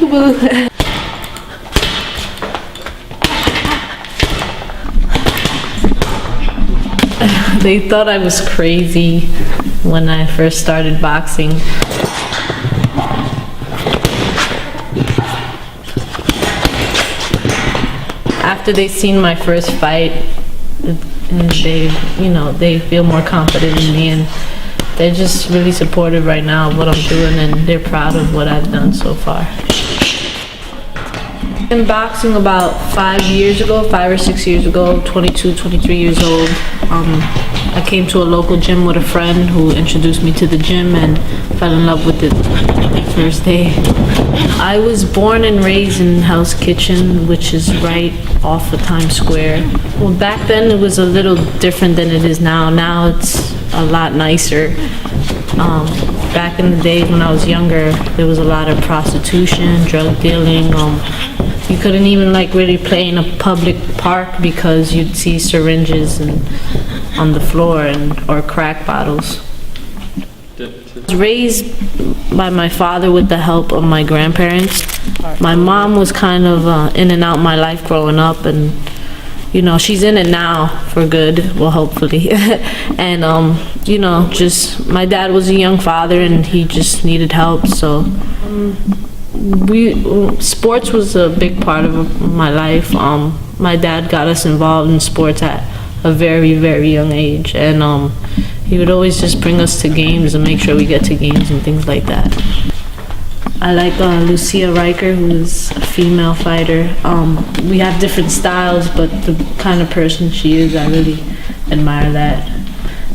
peekaboo. They thought I was crazy when I first started boxing. After they seen my first fight, and they feel more confident in me, and they're just really supportive right now of what I'm doing, and they're proud of what I've done so far. In boxing about 5 or 6 years ago, 22, 23 years old, I came to a local gym with a friend who introduced me to the gym and fell in love with it the first day. I was born and raised in Hell's Kitchen, which is right off of Times Square. Well, back then it was a little different than it is now. Now it's a lot nicer. Back in the days when I was younger, there was a lot of prostitution, drug dealing. You couldn't even really play in a public park because you'd see syringes on the floor or crack bottles. I was raised by my father with the help of my grandparents. My mom was kind of in and out my life growing up, and she's in it now for good, well, hopefully. And just my dad was a young father and he just needed help, so sports was a big part of my life. My dad got us involved in sports at a very, very young age, and he would always just bring us to games and make sure we get to games and things like that. I like Lucia Riker, who's a female fighter. We have different styles, but the kind of person she is, I really admire that.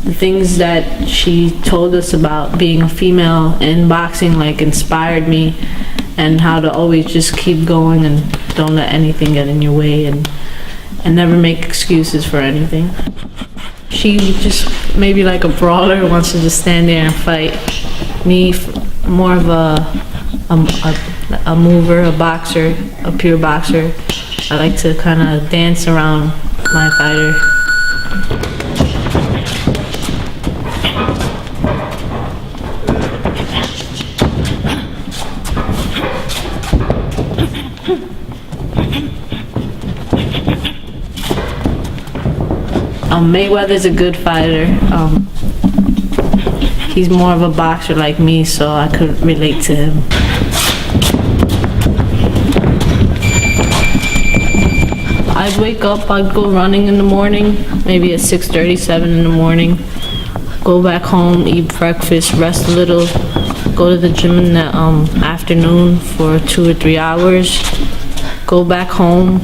The things that she told us about being a female in boxing inspired me, and how to always just keep going and don't let anything get in your way, and never make excuses for anything. She just maybe like a brawler who wants to just stand there and fight. Me, more of a mover, a boxer, a pure boxer. I like to kind of dance around my fighter. Mayweather's a good fighter. He's more of a boxer like me, so I could relate to him. I'd wake up, I'd go running in the morning, maybe at 6:30, 7 in the morning. Go back home, eat breakfast, rest a little, go to the gym in the afternoon for 2 or 3 hours, go back home,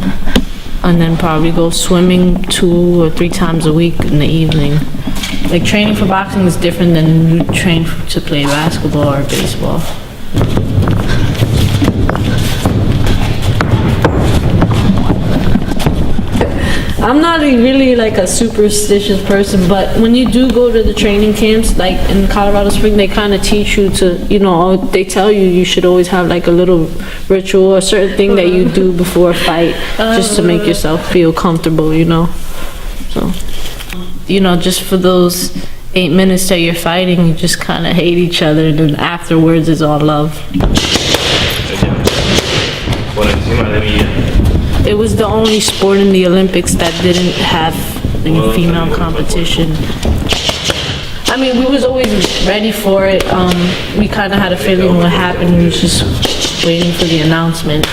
and then probably go swimming 2 or 3 times a week in the evening. Training for boxing is different than you train to play basketball or baseball. I'm not really a superstitious person, but when you do go to the training camps, in Colorado Springs, they kind of teach you to, they tell you should always have a little ritual or certain thing that you do before a fight, just to make yourself feel comfortable, So, just for those 8 minutes that you're fighting, you just kind of hate each other, and then afterwards it's all love. It was the only sport in the Olympics that didn't have any female competition. I mean, we was always ready for it. We kind of had a feeling what happened. We was just waiting for the announcement.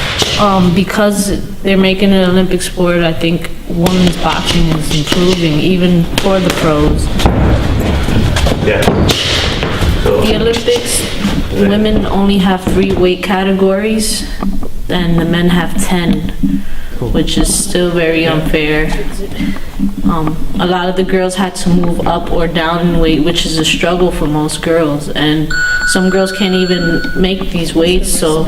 Because they're making it an Olympic sport, I think women's boxing is improving, even for the pros. The Olympics, women only have 3 weight categories, and the men have 10, which is still very unfair. A lot of the girls had to move up or down in weight, which is a struggle for most girls, and some girls can't even make these weights, so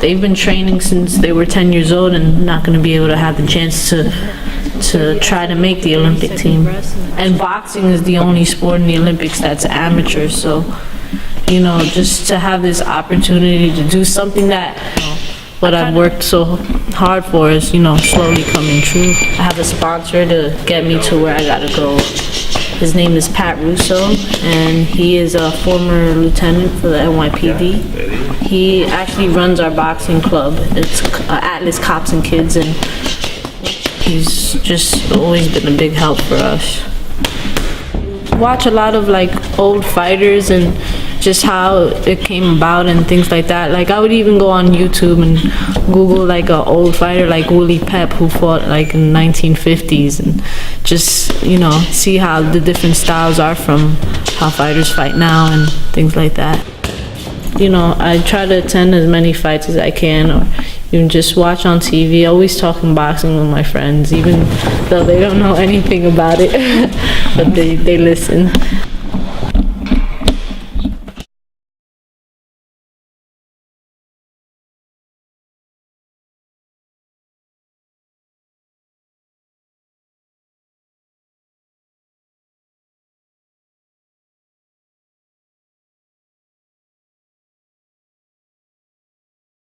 they've been training since they were 10 years old and not going to be able to have the chance to try to make the Olympic team. And boxing is the only sport in the Olympics that's amateur, so just to have this opportunity to do something that what I've worked so hard for is, slowly coming true. I have a sponsor to get me to where I gotta go. His name is Pat Russo, and he is a former lieutenant for the NYPD. He actually runs our boxing club. It's Atlas Cops and Kids, and he's just always been a big help for us. Watch a lot of like old fighters and just how it came about and things like that. Like I would even go on YouTube and Google like an old fighter like Willie Pep who fought like in the 1950s and just, you know, see how the different styles are from how fighters fight now and things like that. You know, I try to attend as many fights as I can, or even just watch on TV. Always talking boxing with my friends, even though they don't know anything about it, but they listen.